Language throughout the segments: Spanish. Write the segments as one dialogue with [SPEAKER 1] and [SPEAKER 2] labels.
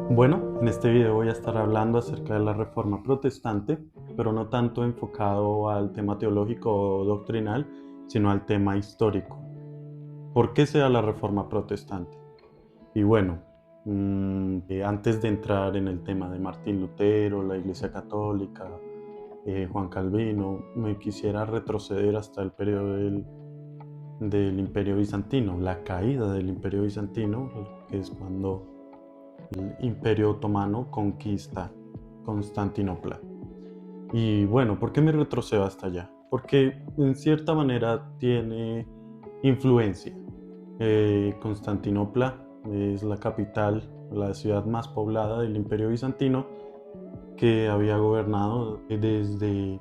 [SPEAKER 1] Bueno, en este video voy a estar hablando acerca de la Reforma Protestante, pero no tanto enfocado al tema teológico o doctrinal, sino al tema histórico. ¿Por qué se da la Reforma Protestante? Y bueno, antes de entrar en el tema de Martín Lutero, la Iglesia Católica, Juan Calvino, me quisiera retroceder hasta el periodo del Imperio Bizantino, la caída del Imperio Bizantino, que es cuando el Imperio Otomano conquista Constantinopla. Y bueno, ¿por qué me retrocedo hasta allá? Porque en cierta manera tiene influencia. Constantinopla es la capital, la ciudad más poblada del Imperio Bizantino, que había gobernado desde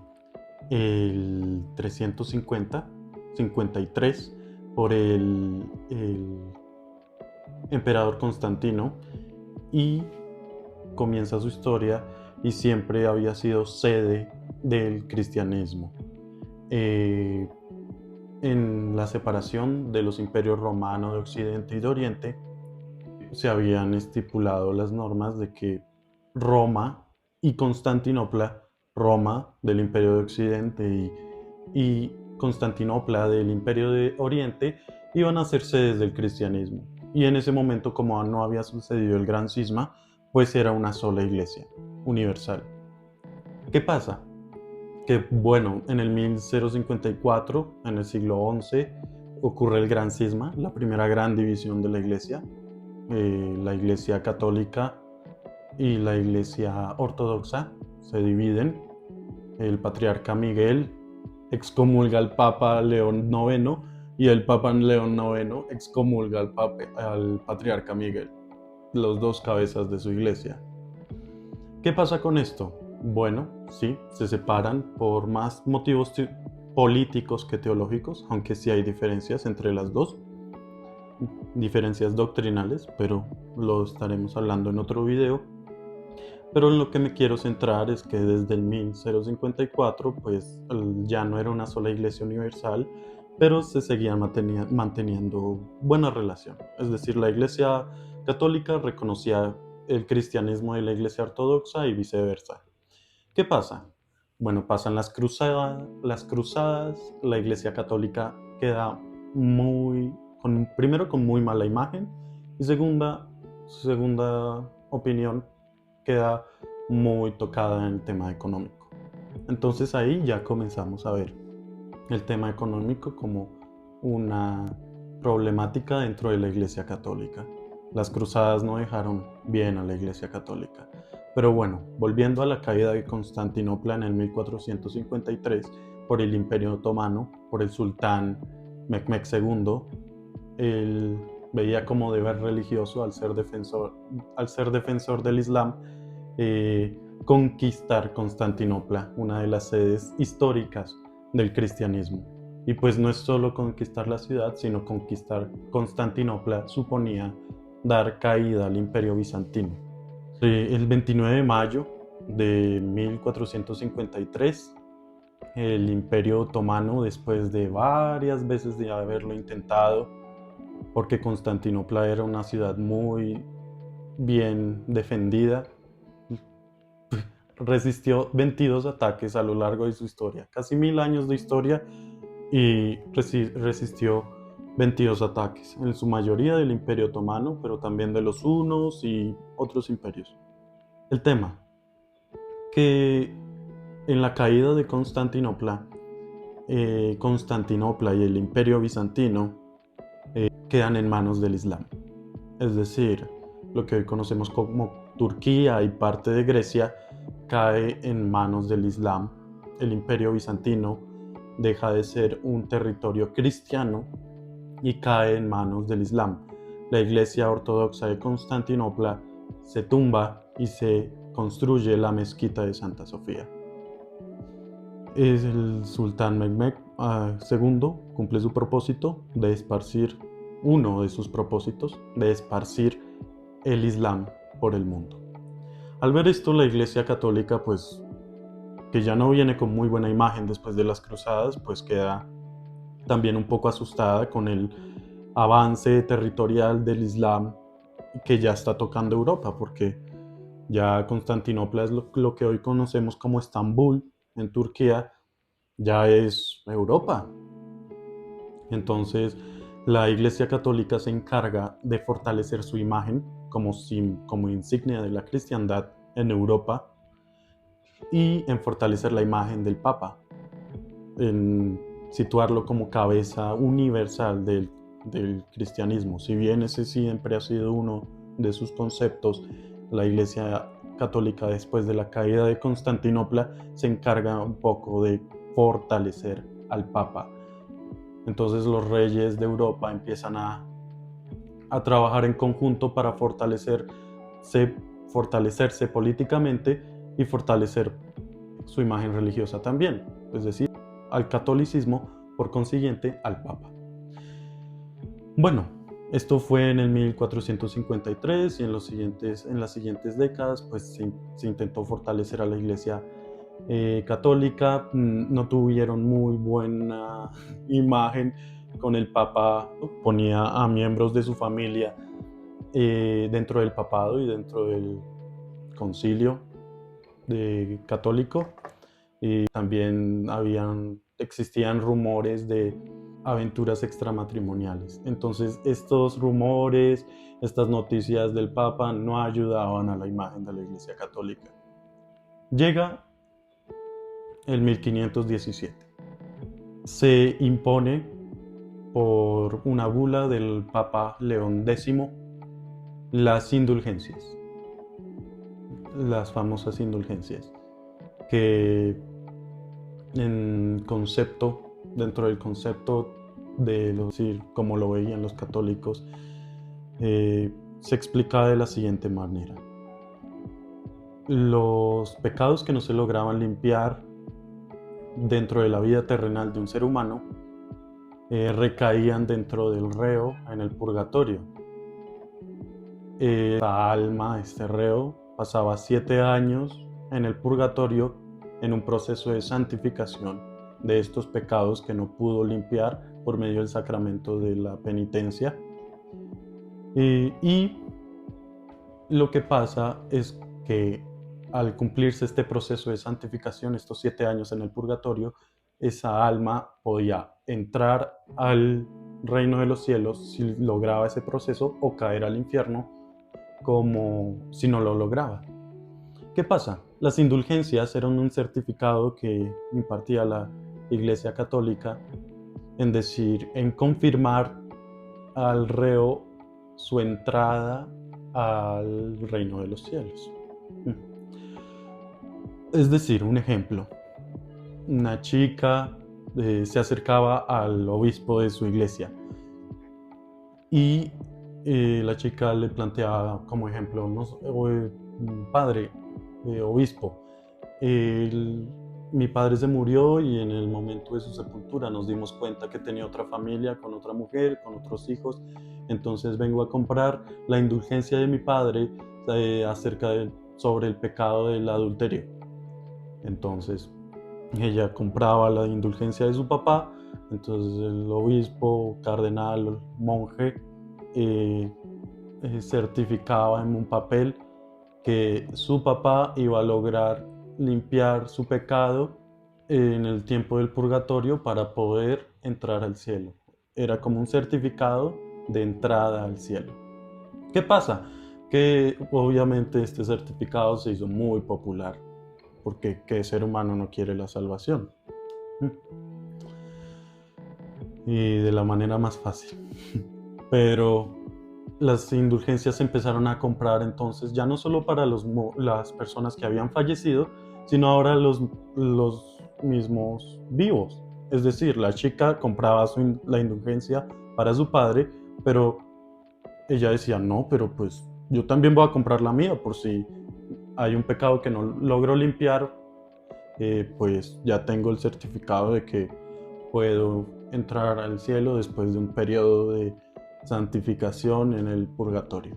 [SPEAKER 1] el 353 por el emperador Constantino, y comienza su historia y siempre había sido sede del cristianismo. Eh, en la separación de los imperios romanos de Occidente y de Oriente, se habían estipulado las normas de que Roma y Constantinopla, Roma del Imperio de Occidente y Constantinopla del Imperio de Oriente, iban a ser sedes del cristianismo. Y en ese momento, como no había sucedido el gran cisma, pues era una sola iglesia universal. ¿Qué pasa? Que bueno, en el 1054, en el siglo XI, ocurre el gran cisma, la primera gran división de la iglesia. La iglesia católica y la iglesia ortodoxa se dividen. El patriarca Miguel excomulga al Papa León IX y el Papa León IX excomulga al patriarca Miguel, los dos cabezas de su iglesia. ¿Qué pasa con esto? Bueno, sí, se separan por más motivos políticos que teológicos, aunque sí hay diferencias entre las dos, diferencias doctrinales, pero lo estaremos hablando en otro video. Pero en lo que me quiero centrar es que desde el 1054 pues ya no era una sola iglesia universal, pero se seguían manteniendo buena relación. Es decir, la iglesia católica reconocía el cristianismo de la iglesia ortodoxa y viceversa. ¿Qué pasa? Bueno, pasan las cruzadas, la iglesia católica queda primero con muy mala imagen, y segunda opinión, queda muy tocada en el tema económico. Entonces ahí ya comenzamos a ver el tema económico como una problemática dentro de la Iglesia Católica. Las cruzadas no dejaron bien a la Iglesia Católica. Pero bueno, volviendo a la caída de Constantinopla en el 1453 por el Imperio Otomano, por el sultán Mehmed II, él veía como deber religioso, al ser defensor del Islam, conquistar Constantinopla, una de las sedes históricas del cristianismo. Y pues no es solo conquistar la ciudad, sino conquistar Constantinopla suponía dar caída al Imperio Bizantino. El 29 de mayo de 1453, el Imperio Otomano, después de varias veces de haberlo intentado, porque Constantinopla era una ciudad muy bien defendida, resistió 22 ataques a lo largo de su historia, casi 1000 años de historia, y resistió 22 ataques, en su mayoría del Imperio Otomano, pero también de los hunos y otros imperios. El tema, que en la caída de Constantinopla y el Imperio Bizantino quedan en manos del Islam. Es decir, lo que hoy conocemos como Turquía y parte de Grecia cae en manos del Islam. El Imperio Bizantino deja de ser un territorio cristiano y cae en manos del Islam. La Iglesia Ortodoxa de Constantinopla se tumba y se construye la mezquita de Santa Sofía. El sultán Mehmed II cumple su propósito de esparcir, uno de sus propósitos, de esparcir el Islam por el mundo. Al ver esto, la Iglesia Católica pues que ya no viene con muy buena imagen después de las cruzadas, pues queda también un poco asustada con el avance territorial del Islam que ya está tocando Europa, porque ya Constantinopla es lo que hoy conocemos como Estambul en Turquía, ya es Europa. Entonces, la Iglesia Católica se encarga de fortalecer su imagen como insignia de la cristiandad en Europa y en fortalecer la imagen del Papa, en situarlo como cabeza universal del cristianismo. Si bien ese siempre ha sido uno de sus conceptos, la Iglesia Católica después de la caída de Constantinopla se encarga un poco de fortalecer al Papa. Entonces los reyes de Europa empiezan a trabajar en conjunto para fortalecerse políticamente y fortalecer su imagen religiosa también, es decir, al catolicismo, por consiguiente al Papa. Bueno, esto fue en el 1453 y en las siguientes décadas pues se intentó fortalecer a la Iglesia católica. No tuvieron muy buena imagen con el Papa, ponía a miembros de su familia dentro del papado y dentro del concilio católico. Y también existían rumores de aventuras extramatrimoniales. Entonces estos rumores, estas noticias del Papa no ayudaban a la imagen de la Iglesia Católica. Llega el 1517. Se impone por una bula del Papa León X las indulgencias, las famosas indulgencias, que dentro del concepto decir, como lo veían los católicos, se explica de la siguiente manera. Los pecados que no se lograban limpiar dentro de la vida terrenal de un ser humano recaían dentro del reo en el purgatorio. Esta alma, este reo, pasaba 7 años en el purgatorio en un proceso de santificación de estos pecados que no pudo limpiar por medio del sacramento de la penitencia. Y lo que pasa es que al cumplirse este proceso de santificación, estos 7 años en el purgatorio, esa alma podía entrar al reino de los cielos si lograba ese proceso o caer al infierno como si no lo lograba. ¿Qué pasa? Las indulgencias eran un certificado que impartía la Iglesia Católica en confirmar al reo su entrada al reino de los cielos. Es decir, un ejemplo, una chica se acercaba al obispo de su iglesia y la chica le planteaba como ejemplo, padre, obispo, mi padre se murió y en el momento de su sepultura nos dimos cuenta que tenía otra familia, con otra mujer, con otros hijos. Entonces vengo a comprar la indulgencia de mi padre sobre el pecado del adulterio. Entonces ella compraba la indulgencia de su papá. Entonces el obispo, cardenal, monje certificaba en un papel que su papá iba a lograr limpiar su pecado en el tiempo del purgatorio para poder entrar al cielo. Era como un certificado de entrada al cielo. ¿Qué pasa? Que obviamente este certificado se hizo muy popular, porque ¿qué ser humano no quiere la salvación? Y de la manera más fácil. Pero las indulgencias se empezaron a comprar entonces ya no solo para las personas que habían fallecido, sino ahora los mismos vivos. Es decir, la chica compraba la indulgencia para su padre, pero ella decía, no, pero pues yo también voy a comprar la mía por si hay un pecado que no logro limpiar, pues ya tengo el certificado de que puedo entrar al cielo después de un periodo de santificación en el purgatorio.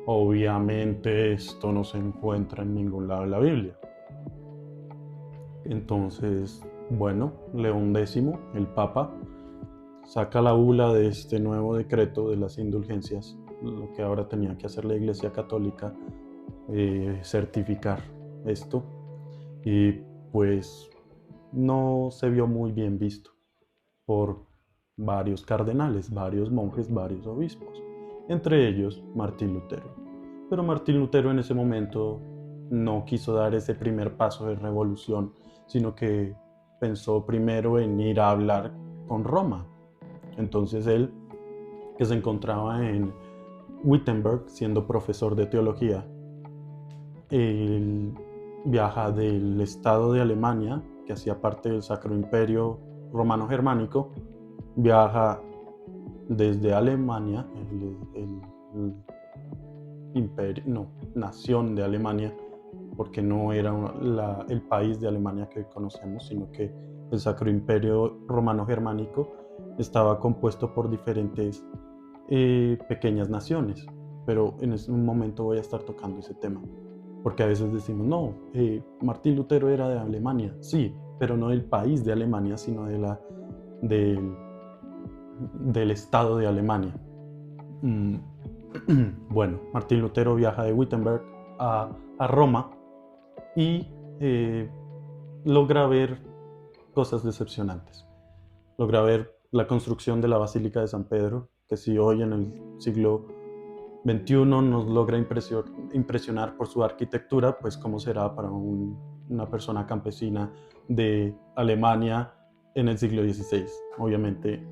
[SPEAKER 1] Obviamente esto no se encuentra en ningún lado de la Biblia. Entonces, bueno, León X, el Papa, saca la bula de este nuevo decreto de las indulgencias, lo que ahora tenía que hacer la Iglesia Católica, certificar esto, y pues no se vio muy bien visto por varios cardenales, varios monjes, varios obispos, entre ellos Martín Lutero. Pero Martín Lutero en ese momento no quiso dar ese primer paso de revolución, sino que pensó primero en ir a hablar con Roma. Entonces él, que se encontraba en Wittenberg siendo profesor de teología, él viaja del estado de Alemania, que hacía parte del Sacro Imperio Romano Germánico, viaja desde Alemania, nación de Alemania, porque no era el país de Alemania que conocemos, sino que el Sacro Imperio Romano Germánico estaba compuesto por diferentes pequeñas naciones, pero en un momento voy a estar tocando ese tema, porque a veces decimos, no, Martín Lutero era de Alemania, sí, pero no del país de Alemania, sino del, del estado de Alemania. Bueno, Martín Lutero viaja de Wittenberg a Roma y logra ver cosas decepcionantes. Logra ver la construcción de la Basílica de San Pedro, que si hoy en el siglo XXI nos logra impresionar por su arquitectura, pues cómo será para una persona campesina de Alemania en el siglo XVI. Obviamente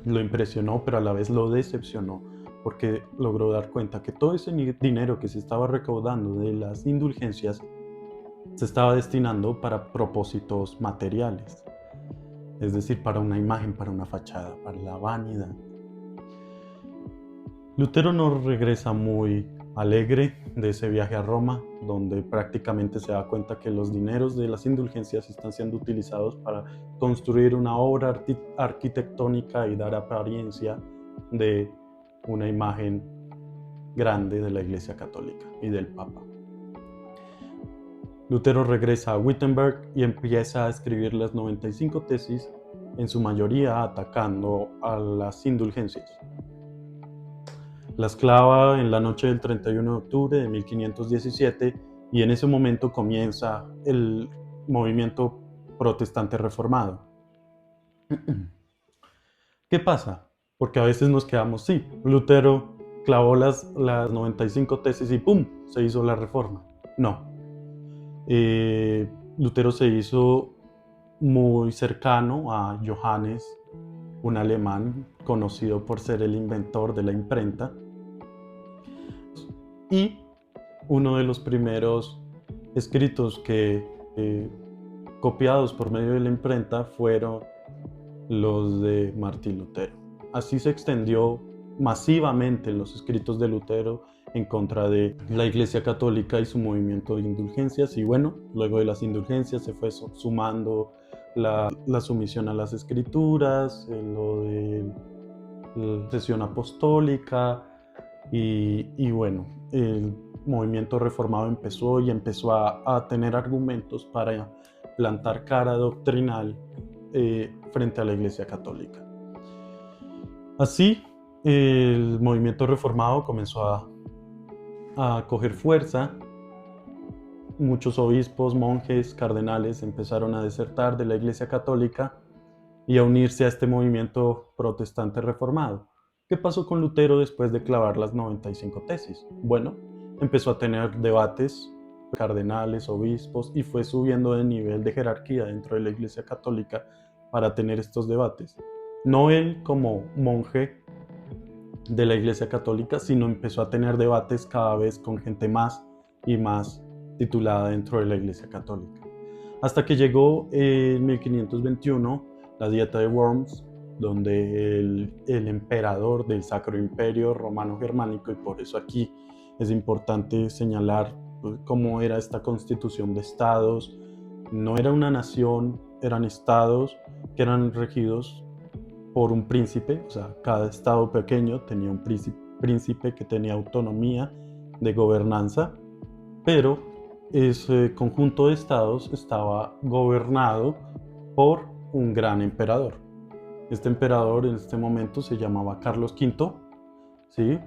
[SPEAKER 1] lo impresionó, pero a la vez lo decepcionó, porque logró dar cuenta que todo ese dinero que se estaba recaudando de las indulgencias se estaba destinando para propósitos materiales, es decir, para una imagen, para una fachada, para la vanidad. Lutero no regresa muy alegre de ese viaje a Roma, donde prácticamente se da cuenta que los dineros de las indulgencias están siendo utilizados para construir una obra arquitectónica y dar apariencia de una imagen grande de la Iglesia Católica y del Papa. Lutero regresa a Wittenberg y empieza a escribir las 95 tesis, en su mayoría atacando a las indulgencias. Las clava en la noche del 31 de octubre de 1517 y en ese momento comienza el movimiento protestante reformado. ¿Qué pasa? Porque a veces nos quedamos, sí, Lutero clavó las 95 tesis y ¡pum!, se hizo la reforma. No. Lutero se hizo muy cercano a Johannes, un alemán conocido por ser el inventor de la imprenta, y uno de los primeros escritos que copiados por medio de la imprenta fueron los de Martín Lutero. Así se extendió masivamente los escritos de Lutero en contra de la Iglesia Católica y su movimiento de indulgencias, y bueno, luego de las indulgencias se fue sumando la sumisión a las escrituras, lo de la sesión apostólica, y bueno, el movimiento reformado empezó a tener argumentos para plantar cara doctrinal frente a la Iglesia Católica. Así, el movimiento reformado comenzó a coger fuerza. Muchos obispos, monjes, cardenales empezaron a desertar de la Iglesia Católica y a unirse a este movimiento protestante reformado. ¿Qué pasó con Lutero después de clavar las 95 tesis? Bueno, empezó a tener debates cardenales, obispos, y fue subiendo de nivel de jerarquía dentro de la Iglesia Católica para tener estos debates. No él como monje de la Iglesia Católica, sino empezó a tener debates cada vez con gente más y más titulada dentro de la Iglesia Católica. Hasta que llegó en 1521 la Dieta de Worms, donde el emperador del Sacro Imperio Romano Germánico, y por eso aquí es importante señalar cómo era esta constitución de estados, no era una nación, eran estados que eran regidos por un príncipe, o sea, cada estado pequeño tenía un príncipe que tenía autonomía de gobernanza, pero ese conjunto de estados estaba gobernado por un gran emperador. Este emperador en este momento se llamaba Carlos V, ¿sí?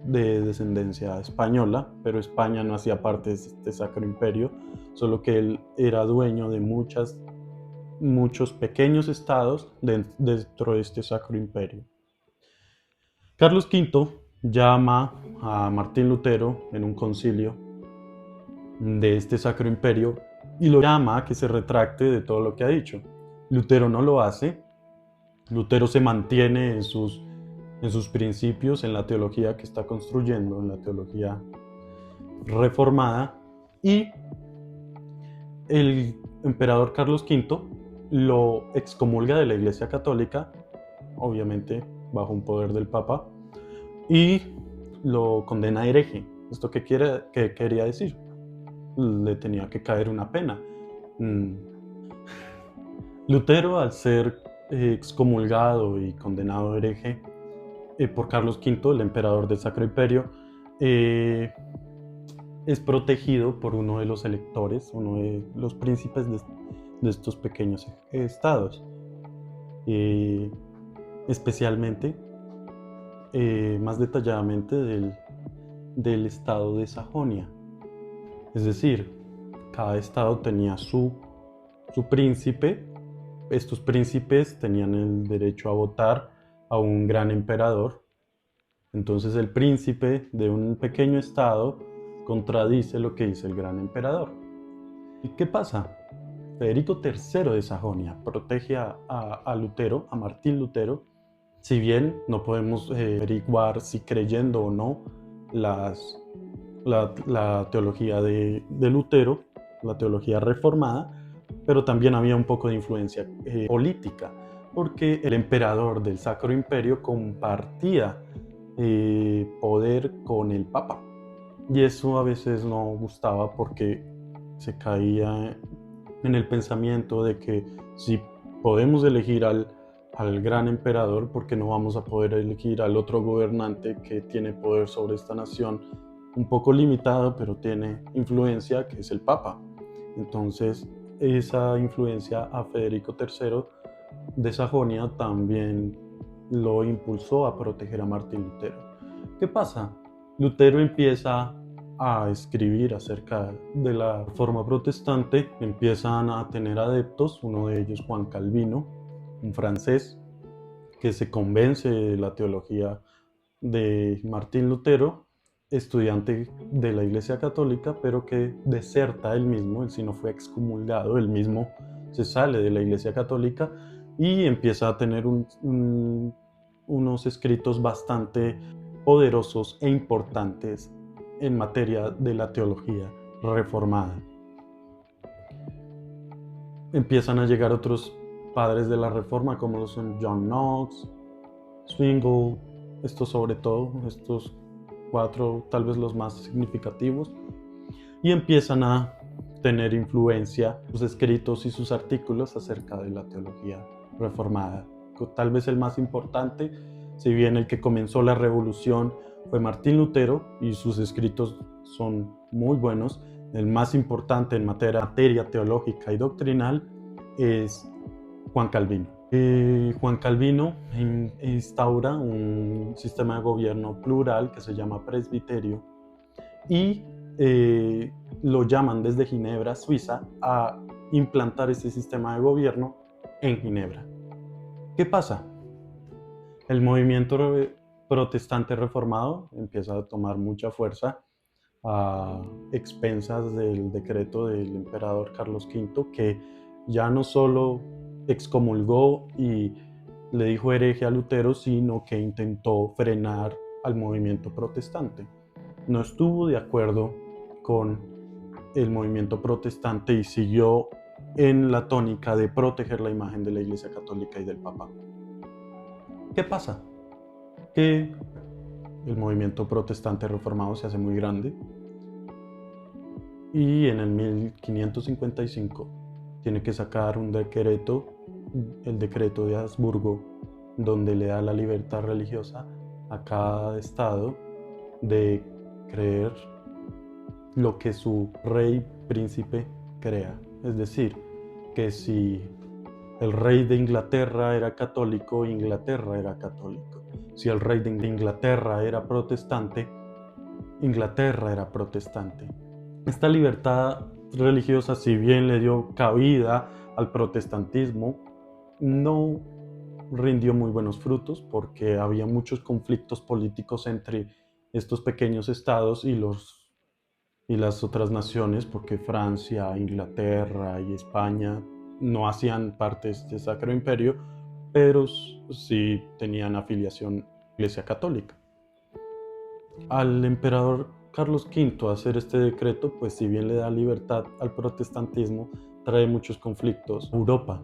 [SPEAKER 1] De descendencia española, pero España no hacía parte de este Sacro Imperio, solo que él era dueño de muchos pequeños estados dentro de este Sacro Imperio. Carlos V llama a Martín Lutero en un concilio de este Sacro Imperio y lo llama a que se retracte de todo lo que ha dicho. Lutero no lo hace. Lutero se mantiene en sus principios, en la teología que está construyendo, en la teología reformada, y el emperador Carlos V lo excomulga de la Iglesia Católica, obviamente bajo un poder del Papa, y lo condena a hereje. ¿Esto qué quería decir? Le tenía que caer una pena. Lutero, al ser excomulgado y condenado hereje por Carlos V, el emperador del Sacro Imperio, es protegido por uno de los electores, uno de los príncipes de estos pequeños estados, especialmente, más detalladamente, del estado de Sajonia. Es decir, cada estado tenía su príncipe. Estos príncipes tenían el derecho a votar a un gran emperador. Entonces el príncipe de un pequeño estado contradice lo que dice el gran emperador. ¿Y qué pasa? Federico III de Sajonia protege a Lutero, a Martín Lutero. Si bien no podemos averiguar si creyendo o no la teología de Lutero, la teología reformada, pero también había un poco de influencia política, porque el emperador del Sacro Imperio compartía poder con el Papa. Y eso a veces no gustaba porque se caía en el pensamiento de que si podemos elegir al gran emperador, ¿por qué no vamos a poder elegir al otro gobernante que tiene poder sobre esta nación? Un poco limitado, pero tiene influencia, que es el Papa. Entonces, esa influencia a Federico III de Sajonia también lo impulsó a proteger a Martín Lutero. ¿Qué pasa? Lutero empieza a escribir acerca de la Reforma protestante, empiezan a tener adeptos, uno de ellos Juan Calvino, un francés que se convence de la teología de Martín Lutero, estudiante de la Iglesia Católica, pero que deserta él mismo, él sí no fue excomulgado, él mismo se sale de la Iglesia Católica y empieza a tener unos escritos bastante poderosos e importantes en materia de la teología reformada. Empiezan a llegar otros padres de la Reforma, como lo son John Knox, Zwingli, estos sobre todo, estos cuatro tal vez los más significativos, y empiezan a tener influencia sus escritos y sus artículos acerca de la teología reformada. Tal vez el más importante, si bien el que comenzó la revolución fue Martín Lutero y sus escritos son muy buenos, el más importante en materia teológica y doctrinal es Juan Calvino. Juan Calvino instaura un sistema de gobierno plural que se llama presbiterio y lo llaman desde Ginebra, Suiza, a implantar este sistema de gobierno en Ginebra. ¿Qué pasa? El movimiento protestante reformado empieza a tomar mucha fuerza a expensas del decreto del emperador Carlos V, que ya no solo excomulgó y le dijo hereje a Lutero, sino que intentó frenar al movimiento protestante. No estuvo de acuerdo con el movimiento protestante y siguió en la tónica de proteger la imagen de la Iglesia Católica y del Papa. ¿Qué pasa? Que el movimiento protestante reformado se hace muy grande y en el 1555 tiene que sacar un decreto, el decreto de Habsburgo, donde le da la libertad religiosa a cada estado de creer lo que su rey príncipe crea. Es decir, que si el rey de Inglaterra era católico, Inglaterra era católico. Si el rey de Inglaterra era protestante, Inglaterra era protestante. Esta libertad religiosa, si bien le dio cabida al protestantismo, no rindió muy buenos frutos porque había muchos conflictos políticos entre estos pequeños estados y las otras naciones, porque Francia, Inglaterra y España no hacían parte de este Sacro Imperio, pero sí tenían afiliación a la Iglesia Católica. Al emperador Carlos V hacer este decreto, pues si bien le da libertad al protestantismo, trae muchos conflictos a Europa.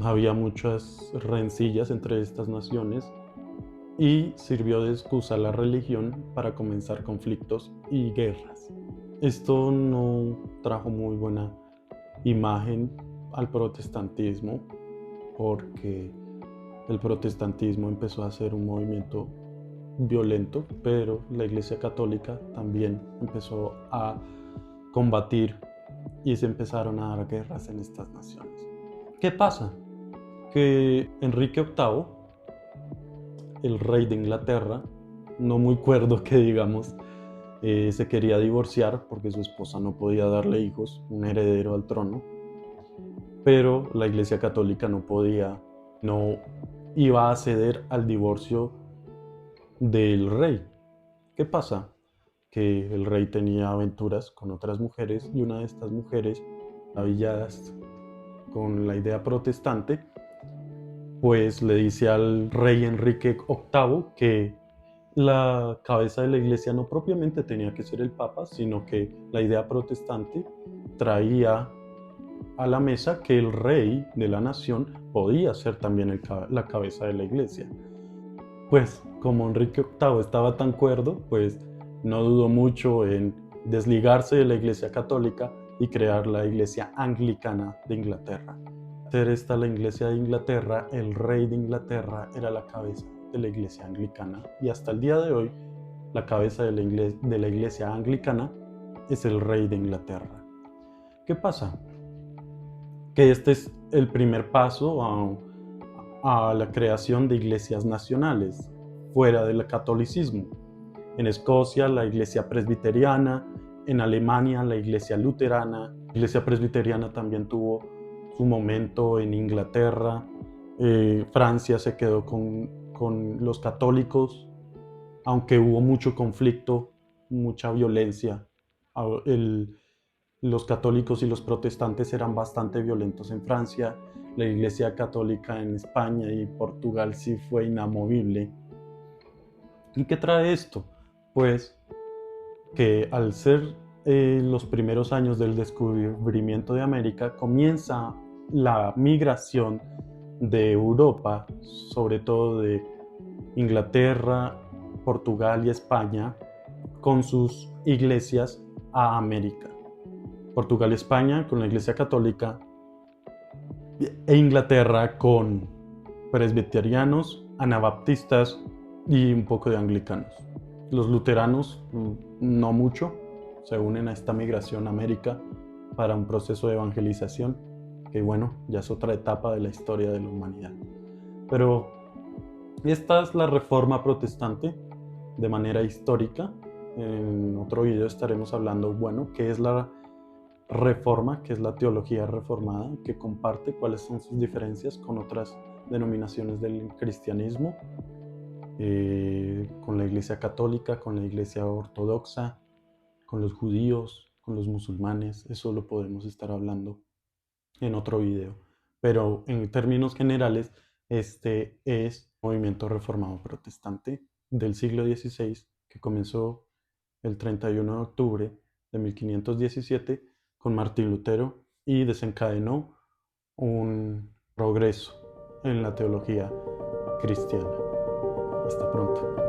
[SPEAKER 1] Había muchas rencillas entre estas naciones y sirvió de excusa a la religión para comenzar conflictos y guerras. Esto no trajo muy buena imagen al protestantismo porque el protestantismo empezó a ser un movimiento violento, pero la Iglesia Católica también empezó a combatir y se empezaron a dar guerras en estas naciones. ¿Qué pasa? Que Enrique VIII, el rey de Inglaterra, no muy cuerdo que digamos, se quería divorciar porque su esposa no podía darle hijos, un heredero al trono, pero la Iglesia Católica no iba a ceder al divorcio del rey. ¿Qué pasa? Que el rey tenía aventuras con otras mujeres y una de estas mujeres, maravilladas con la idea protestante, pues le dice al rey Enrique VIII que la cabeza de la iglesia no propiamente tenía que ser el papa, sino que la idea protestante traía a la mesa que el rey de la nación podía ser también la cabeza de la iglesia. Pues como Enrique VIII estaba tan cuerdo, pues no dudó mucho en desligarse de la iglesia católica y crear la iglesia anglicana de Inglaterra. Al ser esta la iglesia de Inglaterra, el rey de Inglaterra era la cabeza de la iglesia anglicana y hasta el día de hoy la cabeza de la iglesia anglicana es el rey de Inglaterra. ¿Qué pasa? Que este es el primer paso a la creación de iglesias nacionales fuera del catolicismo. En Escocia la iglesia presbiteriana, en Alemania la iglesia luterana, la iglesia presbiteriana también tuvo su momento en Inglaterra, Francia se quedó con los católicos, aunque hubo mucho conflicto, mucha violencia. Los católicos y los protestantes eran bastante violentos en Francia, la iglesia católica en España y Portugal sí fue inamovible. ¿Y qué trae esto? Pues que al ser los primeros años del descubrimiento de América, comienza la migración de Europa, sobre todo de Inglaterra, Portugal y España, con sus iglesias a América. Portugal y España con la iglesia católica e Inglaterra con presbiterianos, anabaptistas y un poco de anglicanos. Los luteranos no mucho, se unen a esta migración a América para un proceso de evangelización que bueno, ya es otra etapa de la historia de la humanidad. Pero esta es la reforma protestante de manera histórica. En otro video estaremos hablando, bueno, qué es la reforma, qué es la teología reformada, que comparte cuáles son sus diferencias con otras denominaciones del cristianismo, con la iglesia católica, con la iglesia ortodoxa, con los judíos, con los musulmanes. Eso lo podemos estar hablando en otro video. Pero en términos generales, este es el movimiento reformado protestante del siglo XVI que comenzó el 31 de octubre de 1517 con Martín Lutero y desencadenó un progreso en la teología cristiana. Hasta pronto.